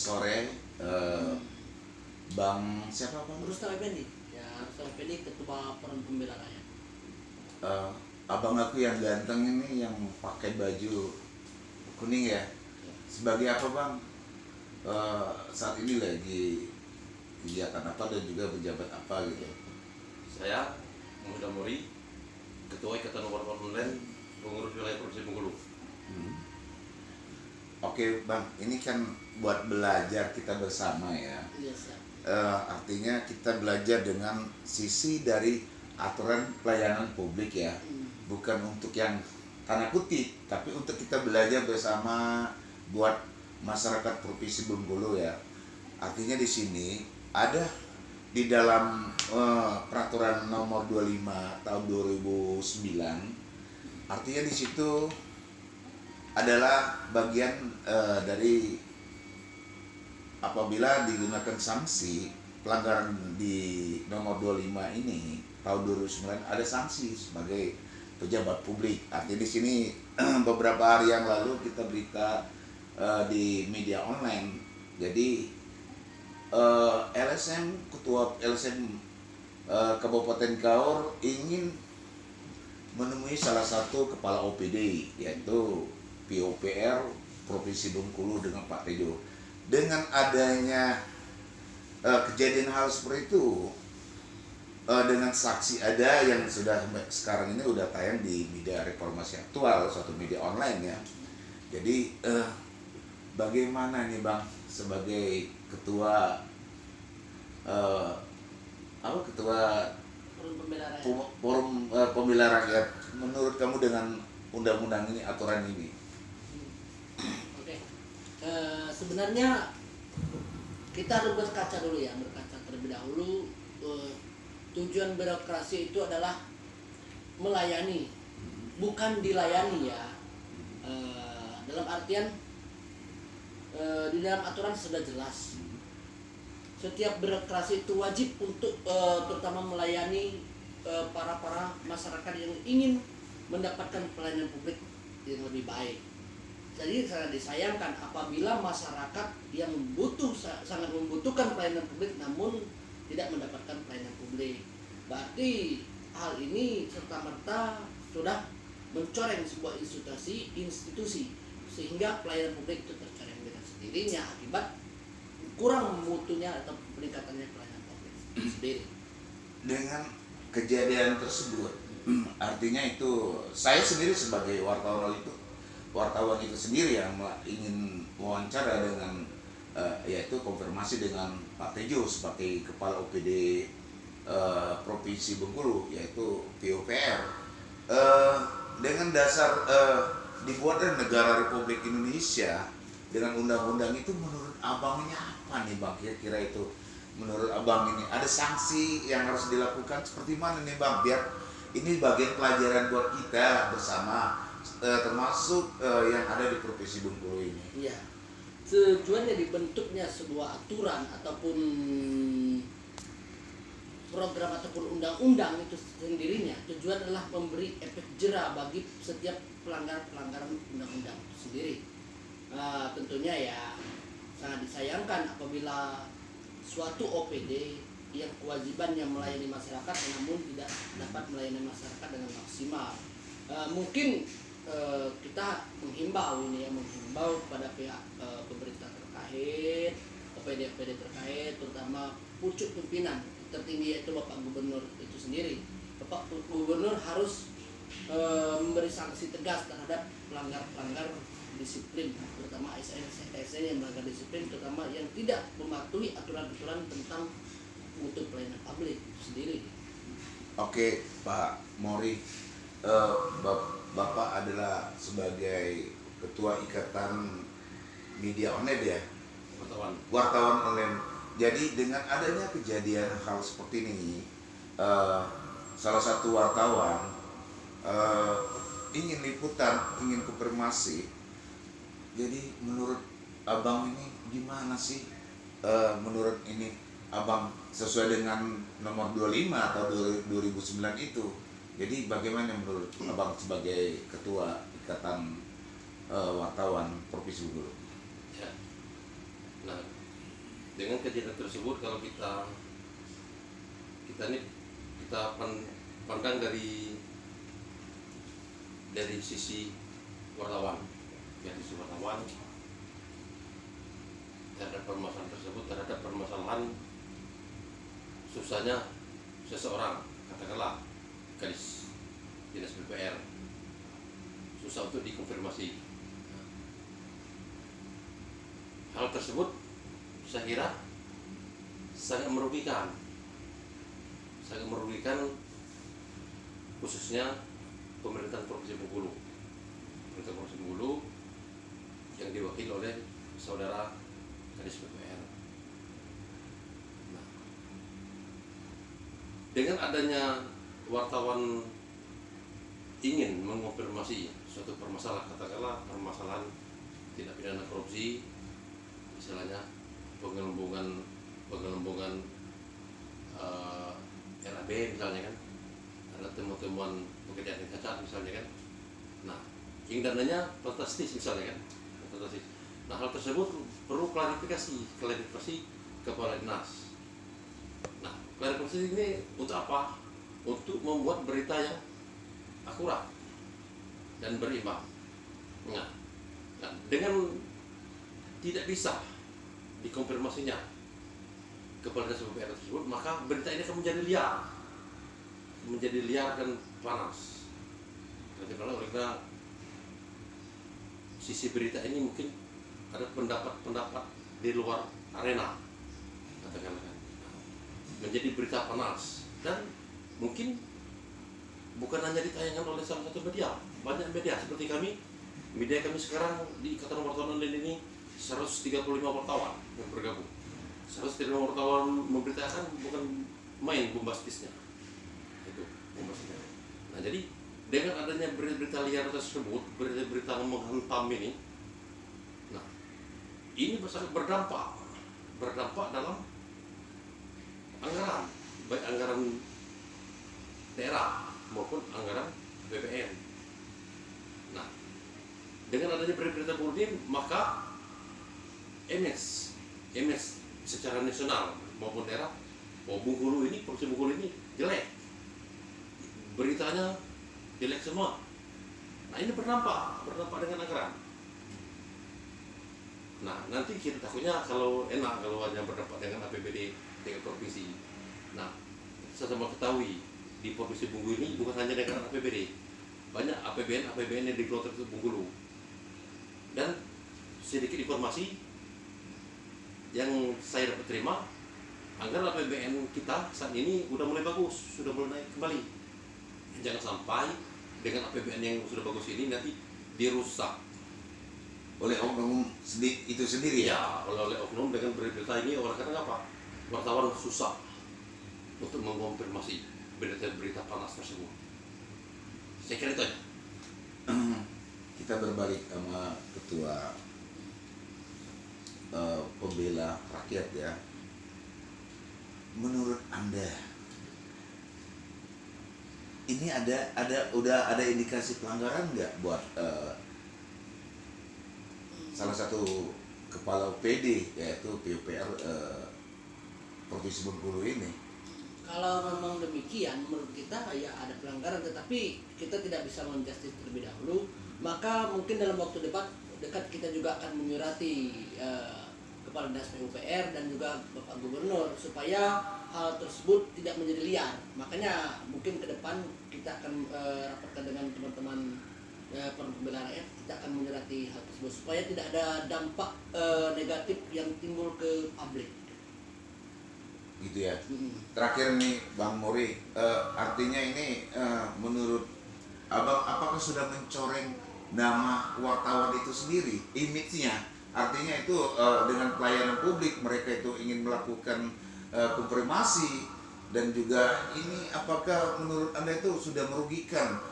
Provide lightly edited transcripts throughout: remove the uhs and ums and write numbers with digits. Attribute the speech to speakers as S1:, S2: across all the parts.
S1: sore, Bang siapa Bang?
S2: Rustam Effendi, ya Rustam Effendi Ketua Forum Pembela Rakyat.
S1: Eh, Abang aku yang ganteng ini yang pakai baju kuning ya. Sebagai apa Bang? Saat ini lagi kegiatan apa dan juga pejabat apa gitu?
S3: Saya Muhammad Amori, Ketua Ikatan Wartawan Online, pengurus wilayah Provinsi Bengkulu.
S1: Oke Bang, ini kan buat belajar kita bersama ya.
S2: Iya, siap.
S1: Artinya kita belajar dengan sisi dari aturan pelayanan publik ya, bukan untuk yang tanda kutip, tapi untuk kita belajar bersama buat masyarakat Provinsi Bengkulu ya. Artinya di sini ada di dalam peraturan nomor 25 tahun 2009, artinya di situ adalah bagian dari apabila digunakan sanksi pelanggaran di nomor 25 ini tahun 2009 ada sanksi sebagai pejabat publik. Artinya di sini beberapa hari yang lalu kita berita di media online. Jadi LSM Ketua LSM Kabupaten Kaur ingin menemui salah satu kepala OPD yaitu POPR Provinsi Bengkulu dengan Pak Tejo. Dengan adanya kejadian hal seperti itu, dengan saksi ada yang sudah sekarang ini udah tayang di media Reformasi Aktual, suatu media online ya. Jadi bagaimana nih Bang sebagai ketua ketua
S2: Forum Pembela Rakyat.
S1: Forum Pembela Rakyat, menurut kamu dengan undang-undang ini, aturan ini?
S2: Oke. Sebenarnya kita harus berkaca dulu ya, berkaca terlebih dahulu. Tujuan birokrasi itu adalah melayani, bukan dilayani ya. Dalam artian di dalam aturan sudah jelas. Setiap birokrasi itu wajib untuk terutama melayani para masyarakat yang ingin mendapatkan pelayanan publik yang lebih baik. Jadi sangat disayangkan apabila masyarakat yang sangat membutuhkan pelayanan publik namun tidak mendapatkan pelayanan publik. Berarti hal ini serta-merta sudah mencoreng sebuah institusi sehingga pelayanan publik itu tercoreng dengan sendirinya akibat kurang mutunya atau peningkatannya pelayanan publik sendiri.
S1: Dengan kejadian tersebut, artinya itu saya sendiri sebagai wartawan itu sendiri yang ingin wawancara dengan yaitu konfirmasi dengan Pak Tejo sebagai kepala OPD Provinsi Bengkulu yaitu POPR, dengan dasar dibuatnya negara Republik Indonesia dengan undang-undang itu, menurut abangnya apa nih Bang, kira-kira itu menurut abang ini ada sanksi yang harus dilakukan seperti mana nih Bang, biar ini bagian pelajaran buat kita bersama, termasuk yang ada di Provinsi Bengkulu ini.
S2: Iya. Tujuannya dibentuknya sebuah aturan ataupun program ataupun undang-undang itu sendirinya tujuan adalah memberi efek jera bagi setiap pelanggaran undang-undang itu sendiri. Tentunya ya sangat disayangkan apabila suatu OPD yang kewajibannya melayani masyarakat namun tidak dapat melayani masyarakat dengan maksimal. Mungkin kita menghimbau pada pihak pemerintah terkait, OPD terkait, terutama pucuk pimpinan tertinggi yaitu Bapak Gubernur itu sendiri. Bapak Gubernur harus memberi sanksi tegas terhadap pelanggar disiplin, terutama ASN yang melanggar disiplin, terutama yang tidak mematuhi aturan-aturan tentang mutu pelayanan publik itu sendiri.
S1: Oke Pak Mori, Bapak adalah sebagai ketua Ikatan Media Online ya, wartawan online. Jadi dengan adanya kejadian hal seperti ini, salah satu wartawan ingin liputan, ingin konfirmasi. Jadi menurut abang ini gimana sih? Menurut ini abang sesuai dengan nomor 25 atau 2009 itu. Jadi bagaimana menurut abang sebagai ketua Ikatan Wartawan Provinsi Bengkulu?
S3: Ya. Nah, Dengan kejadian tersebut, kalau kita pandang dari sisi wartawan, dari sisi wartawan terhadap permasalahan tersebut, terhadap permasalahan susahnya seseorang, katakanlah gadis dinas PUPR, susah untuk dikonfirmasi. Hal tersebut saya kira sangat merugikan khususnya pemerintahan Provinsi Bengkulu. Pemerintah Provinsi Bengkulu yang diwakili oleh saudara Kadis PUPR. Nah, dengan adanya wartawan ingin mengonfirmasi suatu permasalahan, katakanlah permasalahan tindak pidana korupsi, misalnya penggelembungan RAB misalnya kan, ada temuan pekerjaan yang cacat misalnya kan. Nah, yang dananya fantastis misalnya kan, fantastis. Nah, hal tersebut perlu klarifikasi kepala dinas. Nah, klarifikasi ini untuk apa? Untuk membuat berita yang akurat dan berimbang. Nah, dengan tidak bisa dikonfirmasinya kepala dinas PUPR tersebut, maka berita ini akan menjadi liar dan panas. Karena sisi berita ini mungkin ada pendapat di luar arena, katakanlah, menjadi berita panas, dan mungkin bukan hanya ditayangkan oleh salah satu media, banyak media seperti media kami sekarang di Ikatan Wartawan Online ini 135 wartawan yang bergabung. 135 wartawan memberitakan, bukan main bombastisnya. Itu bombastisnya. Nah, jadi dengan adanya berita liar tersebut, berita menghantam ini, nah, ini sangat berdampak dalam anggaran, baik anggaran daerah maupun anggaran BPN. Nah, dengan adanya berita buruk ini, maka image secara nasional maupun daerah, Bengkulu ini, Provinsi Bengkulu ini jelek, beritanya jelek semua. Nah, ini berdampak dengan anggaran. Nah, nanti kita takutnya kalau hanya berdampak dengan APBD tingkat provinsi. Nah, saya sama ketahui di Provinsi Bengkulu ini bukan hanya dengan APBD, banyak APBN yang dikelola di Bengkulu. Dan sedikit informasi yang saya dapat terima, anggaran APBN kita saat ini sudah mulai bagus, sudah mulai naik kembali. Jangan sampai dengan APBN yang sudah bagus ini nanti dirusak
S1: oleh oknum itu sendiri ya.
S3: Oleh oknum dengan berita ini. Orang kata apa? Wartawan susah untuk mengonfirmasi berita panas tersebut. Saya kira itu aja.
S1: Kita berbalik sama ketua pembela rakyat ya. Menurut Anda ini udah ada indikasi pelanggaran nggak buat salah satu kepala PD yaitu PUPR Provinsi Bengkulu ini?
S2: Kalau memang demikian, menurut kita ya ada pelanggaran, tetapi kita tidak bisa menjustis terlebih dahulu. Maka mungkin dalam waktu dekat kita juga akan menyurati Kepala Dinas PUPR dan juga Bapak Gubernur supaya hal tersebut tidak menjadi liar. Makanya mungkin ke depan kita akan rapatkan dengan teman-teman pembela rakyat, kita akan menyurati hal tersebut supaya tidak ada dampak negatif yang timbul ke publik.
S1: Gitu ya. Terakhir nih Bang Mori, artinya ini menurut Abang apakah sudah mencoreng nama wartawan itu sendiri, image-nya? Artinya itu dengan pelayanan publik mereka itu ingin melakukan konfirmasi, dan juga ini apakah menurut Anda itu sudah merugikan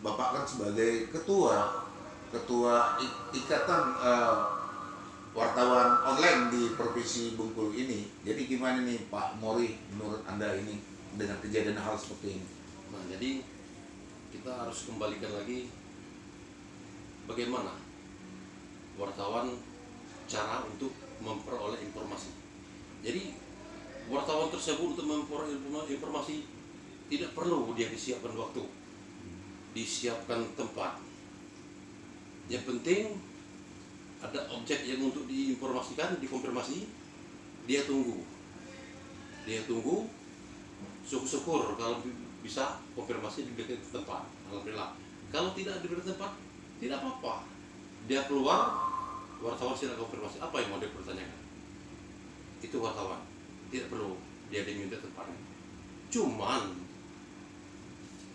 S1: Bapak kan sebagai ketua ikatan wartawan online di Provinsi Bengkulu ini. Jadi gimana nih Pak Mori menurut Anda ini dengan kejadian hal seperti ini?
S3: Nah, jadi kita harus kembalikan lagi bagaimana wartawan cara untuk memperoleh informasi. Jadi wartawan tersebut untuk memperoleh informasi tidak perlu dia disiapkan waktu, disiapkan tempat. Yang penting ada objek yang untuk diinformasikan, dikonfirmasi, dia tunggu. Syukur-syukur kalau bisa konfirmasi diberikan tempat. Alhamdulillah. Kalau tidak diberikan tempat, tidak apa-apa. Dia keluar, wartawan silakan konfirmasi apa yang mau dia pertanyakan. Itu wartawan. Tidak perlu dia diminta tempatnya. Cuman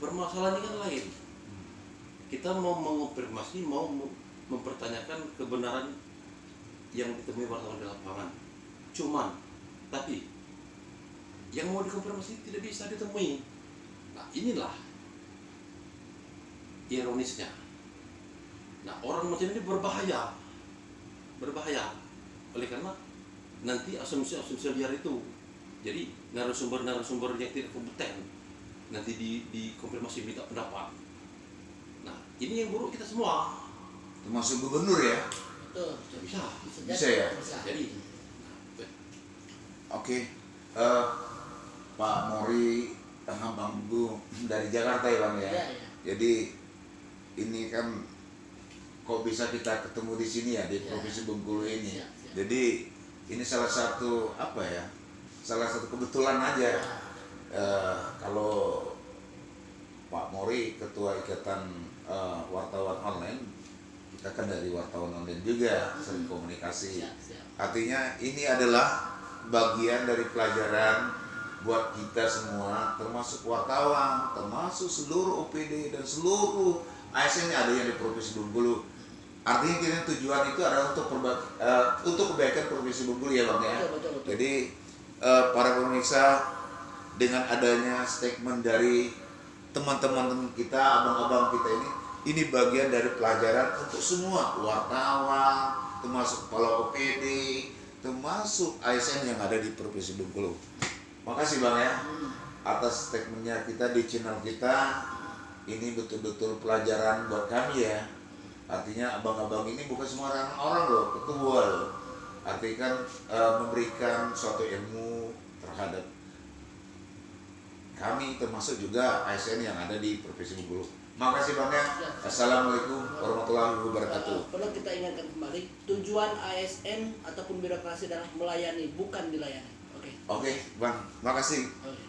S3: permasalahan ini kan lain. Kita mau mengonfirmasi, mau mempertanyakan kebenaran yang ditemui wartawan di lapangan. Cuman, tapi yang mau dikonfirmasi tidak bisa ditemui. Nah, inilah ironisnya. Nah, orang macam ini berbahaya. Oleh karena nanti asumsi-asumsi liar itu. Jadi narasumber-narasumber yang tidak kompeten nanti dikonfirmasi minta pendapat. Nah, ini yang buruk kita semua.
S1: Termasuk gubernur ya.
S2: Betul.
S1: Bisa ya?
S2: Bisa.
S3: Jadi,
S1: Oke, Pak Mori, Bang Bu dari Jakarta ya Bang ya.
S2: Iya, iya.
S1: Jadi ini kan kok bisa kita ketemu di sini ya di
S2: Iya.
S1: Provinsi Bengkulu ini.
S2: Siap, siap.
S1: Jadi ini salah satu salah satu kebetulan aja. Kalau Pak Mori Ketua Ikatan Wartawan Online, kita kan dari wartawan online juga sering komunikasi.
S2: Siap.
S1: Artinya ini adalah bagian dari pelajaran buat kita semua, termasuk wartawan, termasuk seluruh OPD dan seluruh ASN yang ada yang di Provinsi Bengkulu. Artinya kita tujuan itu adalah untuk kebaikan Provinsi Bengkulu ya Bang ya.
S2: Betul.
S1: Jadi para pemirsa, dengan adanya statement dari teman-teman kita, abang-abang kita ini bagian dari pelajaran untuk semua wartawan, termasuk kepala OPD, termasuk ASN yang ada di Provinsi Bengkulu. Makasih Bang ya atas statementnya kita di channel kita. Ini betul-betul pelajaran buat kami ya. Artinya abang-abang ini bukan semua orang loh, ketua loh. Artinya kan memberikan suatu ilmu terhadap kami, termasuk juga ASN yang ada di Provinsi Bengkulu. Makasih Bang ya. Assalamualaikum warahmatullahi wabarakatuh.
S2: Perlu kita ingatkan kembali, tujuan ASN ataupun birokrasi adalah melayani, bukan dilayani. Oke.
S1: Oke Bang, makasih.
S2: Oke.